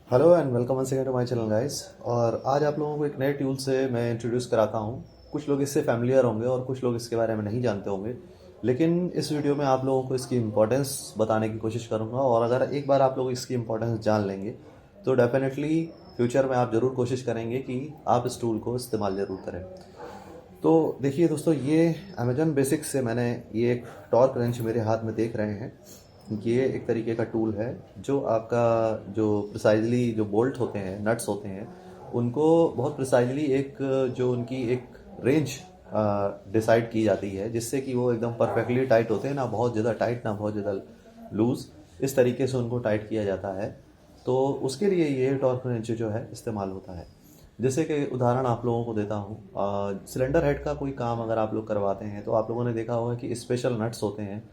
Hello and welcome once again to my channel guys. और आज आप लोगों को एक नए टूल से मैं इंट्रोड्यूस कराता हूँ। कुछ लोग इससे फैमिलियर होंगे और कुछ लोग इसके बारे में नहीं जानते होंगे, लेकिन इस वीडियो में आप लोगों को इसकी इम्पोर्टेंस बताने की कोशिश करूँगा। और अगर एक बार आप लोग इसकी इम्पोर्टेंस जान लेंगे तो डेफिनेटली फ्यूचर में आप ज़रूर कोशिश करेंगे कि आप इस टूल को इस्तेमाल ज़रूर करें। तो देखिए दोस्तों, ये अमेजन बेसिक्स से मैंने ये एक टॉर्क रेंच मेरे हाथ में देख रहे हैं। ये एक तरीके का टूल है जो आपका जो प्रिसाइजली जो बोल्ट होते हैं, नट्स होते हैं, उनको बहुत प्रिसाइजली एक जो उनकी एक रेंज डिसाइड की जाती है, जिससे कि वो एकदम परफेक्टली टाइट होते हैं, ना बहुत ज़्यादा टाइट ना बहुत ज़्यादा लूज़। इस तरीके से उनको टाइट किया जाता है। तो उसके लिए ये टॉर्क रेंच जो है इस्तेमाल होता है। जैसे कि उदाहरण आप लोगों को देता हूँ, सिलेंडर हेड का कोई काम अगर आप लोग करवाते हैं तो आप लोगों ने देखा होगा कि स्पेशल नट्स होते हैं।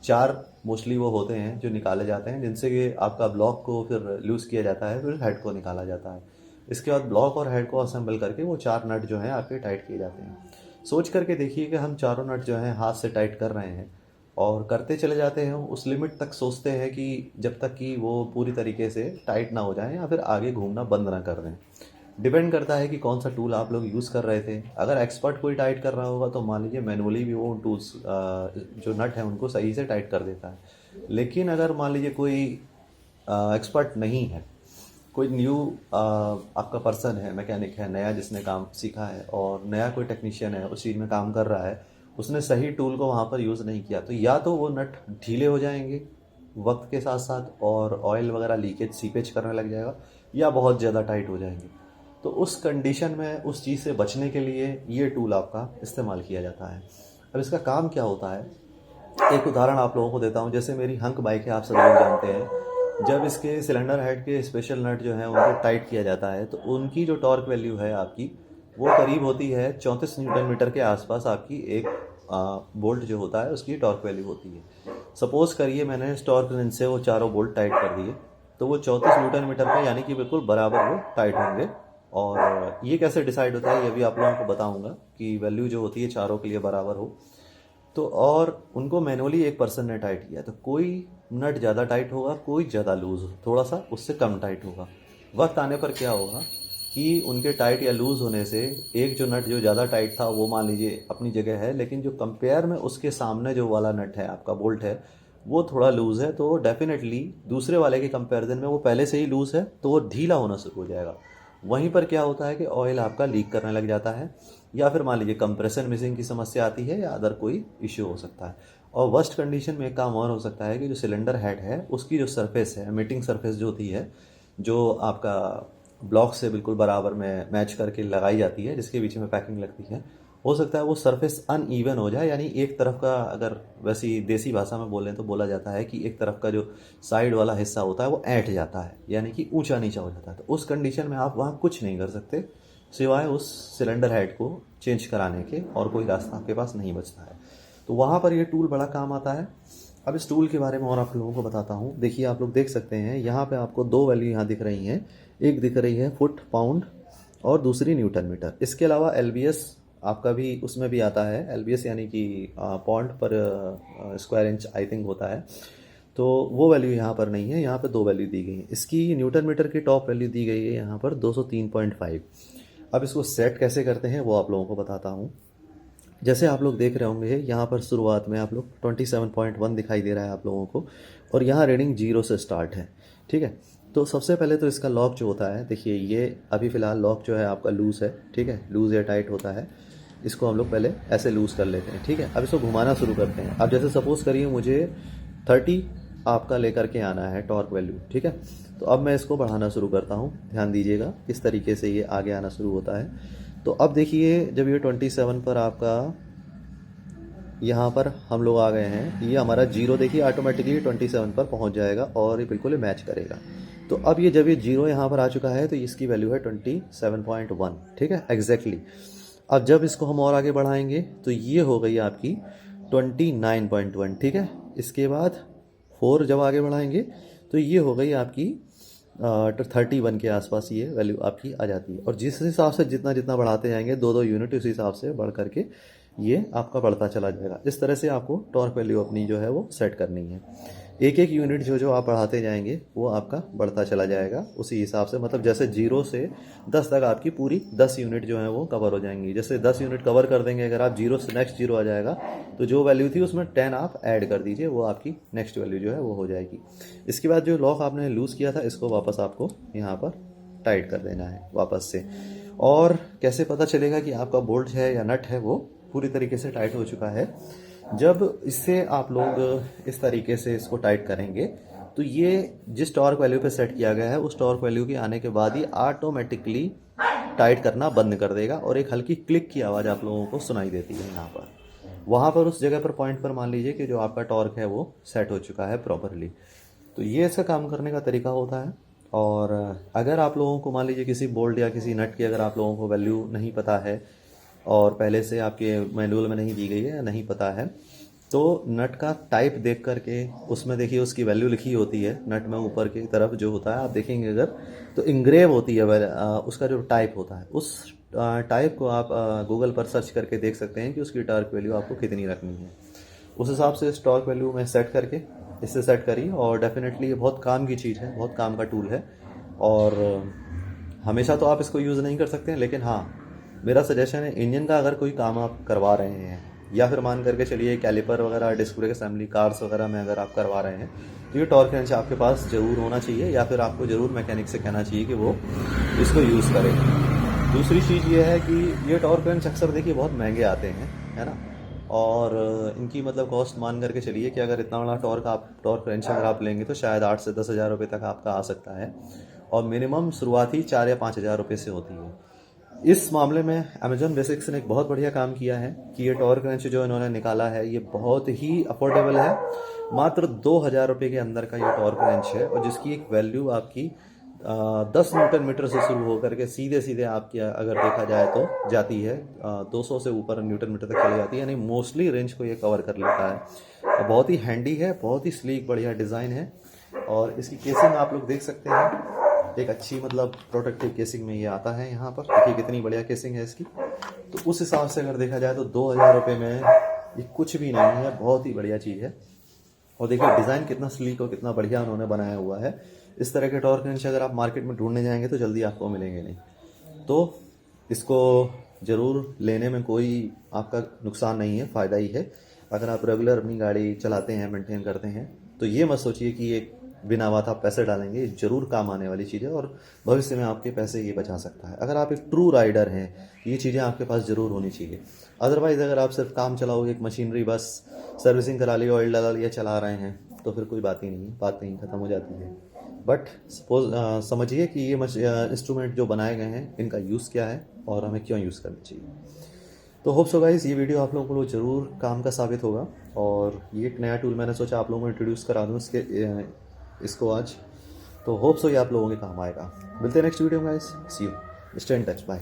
4 मोस्टली वो होते हैं जो निकाले जाते हैं, जिनसे कि आपका ब्लॉक को फिर लूज़ किया जाता है, फिर हेड को निकाला जाता है। इसके बाद ब्लॉक और हेड को असेंबल करके वो 4 नट जो हैं आपके टाइट किए जाते हैं। सोच करके देखिए कि हम चारों नट जो हैं हाथ से टाइट कर रहे हैं और करते चले जाते हैं, उस लिमिट तक सोचते हैं कि जब तक कि वो पूरी तरीके से टाइट ना हो जाए या फिर आगे घूमना बंद ना कर दें। डिपेंड करता है कि कौन सा टूल आप लोग यूज़ कर रहे थे। अगर एक्सपर्ट कोई टाइट कर रहा होगा तो मान लीजिए मैनुअली भी वो टूल्स जो नट है उनको सही से टाइट कर देता है। लेकिन अगर मान लीजिए कोई एक्सपर्ट नहीं है, कोई न्यू आपका पर्सन है, मैकेनिक है, नया जिसने काम सीखा है और नया कोई टेक्नीशियन है उस चीज़ में काम कर रहा है, उसने सही टूल को वहाँ पर यूज़ नहीं किया तो या तो वो नट ढीले हो जाएंगे वक्त के साथ साथ और ऑयल वगैरह लीकेज सीपेज करने लग जाएगा, या बहुत ज़्यादा टाइट हो जाएंगे। तो उस कंडीशन में उस चीज़ से बचने के लिए ये टूल आपका इस्तेमाल किया जाता है। अब इसका काम क्या होता है, एक उदाहरण आप लोगों को देता हूँ। जैसे मेरी हंक बाइक है, आप सभी लोग जानते हैं। जब इसके सिलेंडर हेड के स्पेशल नट जो हैं उनको टाइट किया जाता है तो उनकी जो टॉर्क वैल्यू है आपकी, वो करीब होती है 34 न्यूटन मीटर के आसपास। आपकी एक बोल्ट जो होता है उसकी टॉर्क वैल्यू होती है। सपोज करिए मैंने इस टॉर्क रेंच से वो चारों बोल्ट टाइट कर दिए, तो वो 34 न्यूटन मीटर पे यानी कि बिल्कुल बराबर वो टाइट होंगे। और ये कैसे डिसाइड होता है ये भी आप लोगों को बताऊंगा कि वैल्यू जो होती है चारों के लिए बराबर हो। तो और उनको मैनुअली एक पर्सन ने टाइट किया, तो कोई नट ज़्यादा टाइट होगा, कोई ज़्यादा लूज़, थोड़ा सा उससे कम टाइट होगा। वक्त आने पर क्या होगा कि उनके टाइट या लूज़ होने से एक जो नट जो ज़्यादा टाइट था वो मान लीजिए अपनी जगह है, लेकिन जो कंपेयर में उसके सामने जो वाला नट है आपका बोल्ट है वो थोड़ा लूज़ है, तो डेफिनेटली दूसरे वाले के कंपैरिजन में वो पहले से ही लूज़ है तो वो ढीला होना शुरू हो जाएगा। वहीं पर क्या होता है कि ऑयल आपका लीक करने लग जाता है, या फिर मान लीजिए कंप्रेशन मिसिंग की समस्या आती है, या अदर कोई इश्यू हो सकता है। और वर्स्ट कंडीशन में एक काम और हो सकता है कि जो सिलेंडर हेड है उसकी जो सरफेस है, मीटिंग सरफेस जो होती है, जो आपका ब्लॉक से बिल्कुल बराबर में मैच करके लगाई जाती है, जिसके बीच में पैकिंग लगती है, हो सकता है वो सरफेस अनइवन हो जाए। यानी एक तरफ का, अगर वैसी देसी भाषा में बोलें तो बोला जाता है कि एक तरफ का जो साइड वाला हिस्सा होता है वो ऐंठ जाता है, यानी कि ऊंचा नीचा हो जाता है। तो उस कंडीशन में आप वहाँ कुछ नहीं कर सकते सिवाय उस सिलेंडर हेड को चेंज कराने के, और कोई रास्ता आपके पास नहीं बचता है। तो वहाँ पर ये टूल बड़ा काम आता है। अब इस टूल के बारे में और आप लोगों को बताता हूँ। देखिए आप लोग देख सकते हैं यहाँ पे आपको दो वैल्यू यहाँ दिख रही हैं। एक दिख रही है फुट पाउंड और दूसरी न्यूटन मीटर। इसके अलावा एलबीएस आपका भी उसमें भी आता है। एलबीएस यानी कि पाउंड पर स्क्वायर इंच आई थिंक होता है। तो वो वैल्यू यहाँ पर नहीं है, यहाँ पर दो वैल्यू दी गई है। इसकी न्यूटन मीटर की टॉप वैल्यू दी गई है यहाँ पर 203.5। अब इसको सेट कैसे करते हैं वो आप लोगों को बताता हूँ। जैसे आप लोग देख रहे होंगे यहाँ पर शुरुआत में आप लोग 27.1 दिखाई दे रहा है आप लोगों को, और यहाँ रीडिंग 0 से स्टार्ट है। ठीक है, तो सबसे पहले तो इसका लॉक जो होता है, देखिए ये अभी फ़िलहाल लॉक जो है आपका लूज़ है। ठीक है, लूज़ या टाइट होता है। इसको हम लोग पहले ऐसे लूज़ कर लेते हैं। ठीक है, अब इसको घुमाना शुरू करते हैं। अब जैसे सपोज़ करिए मुझे 30 आपका लेकर के आना है टॉर्क वैल्यू। ठीक है, तो अब मैं इसको बढ़ाना शुरू करता हूँ। ध्यान दीजिएगा किस तरीके से ये आगे आना शुरू होता है। तो अब देखिए जब ये 27 पर आपका यहाँ पर हम लोग आ गए हैं, ये हमारा जीरो देखिए ऑटोमेटिकली 27 पर पहुँच जाएगा और ये बिल्कुल ही मैच करेगा। तो अब ये जब ये जीरो यहाँ पर आ चुका है तो इसकी वैल्यू है 27.1। ठीक है, एग्जैक्टली। अब जब इसको हम और आगे बढ़ाएंगे तो ये हो गई आपकी 29.1। ठीक है, इसके बाद 4 जब आगे बढ़ाएंगे तो ये हो गई आपकी 31 के आसपास ये वैल्यू आपकी आ जाती है। और जिस हिसाब से जितना जितना बढ़ाते जाएंगे 2-2 यूनिट, उस हिसाब से बढ़ करके ये आपका बढ़ता चला जाएगा। इस तरह से आपको टॉर्क वैल्यू अपनी जो है वो सेट करनी है। एक एक यूनिट जो जो आप बढ़ाते जाएंगे वो आपका बढ़ता चला जाएगा उसी हिसाब से, मतलब जैसे 0 से 10 तक आपकी पूरी 10 यूनिट जो है वो कवर हो जाएंगी। जैसे 10 यूनिट कवर कर देंगे, अगर आप 0 से नेक्स्ट 0 आ जाएगा तो जो वैल्यू थी उसमें 10 आप ऐड कर दीजिए, वो आपकी नेक्स्ट वैल्यू जो है वो हो जाएगी। इसके बाद जो लॉक आपने लूज़ किया था इसको वापस आपको यहाँ पर टाइट कर देना है वापस से। और कैसे पता चलेगा कि आपका बोल्ट है या नट है वो पूरी तरीके से टाइट हो चुका है? जब इससे आप लोग इस तरीके से इसको टाइट करेंगे तो ये जिस टॉर्क वैल्यू पे सेट किया गया है उस टॉर्क वैल्यू के आने के बाद ही ऑटोमेटिकली टाइट करना बंद कर देगा और एक हल्की क्लिक की आवाज़ आप लोगों को सुनाई देती है यहाँ पर। वहाँ पर उस जगह पर पॉइंट पर मान लीजिए कि जो आपका टॉर्क है वो सेट हो चुका है प्रॉपरली। तो ये इसका काम करने का तरीका होता है। और अगर आप लोगों को मान लीजिए किसी बोल्ट या किसी नट की अगर आप लोगों को वैल्यू नहीं पता है और पहले से आपके मैनुअल में नहीं दी गई है या नहीं पता है, तो नट का टाइप देख करके उसमें देखिए उसकी वैल्यू लिखी होती है नट में ऊपर की तरफ जो होता है, आप देखेंगे अगर तो इंग्रेव होती है उसका जो टाइप होता है उस टाइप को आप गूगल पर सर्च करके देख सकते हैं कि उसकी टॉर्क वैल्यू आपको कितनी रखनी है। उस हिसाब से इस टॉर्क वैल्यू में सेट करके इससे सेट करिए और डेफिनेटली ये बहुत काम की चीज़ है, बहुत काम का टूल है। और हमेशा तो आप इसको यूज़ नहीं कर सकते हैं, लेकिन हाँ मेरा सजेशन है इंजन का अगर कोई काम आप करवा रहे हैं या फिर मान करके चलिए कैलिपर वगैरह डिस्क ब्रेक असेंबली कार्स वगैरह में अगर आप करवा रहे हैं तो ये टॉर्क रेंच आपके पास ज़रूर होना चाहिए या फिर आपको ज़रूर मैकेनिक से कहना चाहिए कि वो इसको यूज़ करें। दूसरी चीज़ ये है कि ये टॉर्क रेंच अक्सर देखिए बहुत महंगे आते हैं, है ना, और इनकी मतलब कॉस्ट मान करके चलिए कि अगर इतना बड़ा टॉर्क रेंच अगर आप लेंगे तो शायद 8 से 10 हज़ार रुपये तक आपका आ सकता है और मिनिमम शुरुआती 4 या 5 हज़ार रुपये से होती है। इस मामले में अमेजॉन बेसिक्स ने एक बहुत बढ़िया काम किया है कि ये टॉर्क रेंच जो इन्होंने निकाला है ये बहुत ही अफोर्डेबल है। मात्र 2,000 रुपये के अंदर का ये टॉर्क रेंच है और जिसकी एक वैल्यू आपकी 10 न्यूटन मीटर से शुरू होकर के सीधे सीधे आपकी अगर देखा जाए तो जाती है 200 से ऊपर न्यूटन मीटर तक चली जाती है, यानी मोस्टली रेंज को ये कवर कर लेता है। बहुत ही हैंडी है, बहुत ही स्लीक बढ़िया डिज़ाइन है और इसकी केसिंग आप लोग देख सकते हैं, एक अच्छी मतलब प्रोटेक्टिव केसिंग में ये आता है। यहाँ पर देखिए कितनी बढ़िया केसिंग है इसकी। तो उस हिसाब से अगर देखा जाए तो 2,000 रुपये में ये कुछ भी नहीं है, बहुत ही बढ़िया चीज़ है। और देखिए डिज़ाइन कितना स्लीक और कितना बढ़िया उन्होंने बनाया हुआ है। इस तरह के टॉर्क रेंच अगर आप मार्केट में ढूंढने जाएंगे तो जल्दी आपको मिलेंगे नहीं, तो इसको ज़रूर लेने में कोई आपका नुकसान नहीं है, फ़ायदा ही है। अगर आप रेगुलर अपनी गाड़ी चलाते हैं, मेंटेन करते हैं, तो ये मत सोचिए कि ये बिना बात आप पैसे डालेंगे, ये ज़रूर काम आने वाली चीज़ है और भविष्य में आपके पैसे ये बचा सकता है। अगर आप एक ट्रू राइडर हैं ये चीज़ें आपके पास ज़रूर होनी चाहिए। अदरवाइज़ अगर आप सिर्फ काम चलाओगे, एक मशीनरी बस सर्विसिंग करा ली, ऑयल डाला लिया, चला रहे हैं, तो फिर कोई बात ही नहीं, बात नहीं ख़त्म हो जाती है। बट सपोज समझिए कि ये इंस्ट्रूमेंट जो बनाए गए हैं इनका यूज़ क्या है और हमें क्यों यूज़ करना चाहिए। तो होप सो गाइस ये वीडियो आप लोगों को ज़रूर काम का साबित होगा और ये एक नया टूल मैंने सोचा आप लोगों को इंट्रोड्यूस करा दूँ इसको आज। तो होप सो ये आप लोगों के काम आएगा। मिलते हैं नेक्स्ट वीडियो में guys, see you, stay in touch, bye.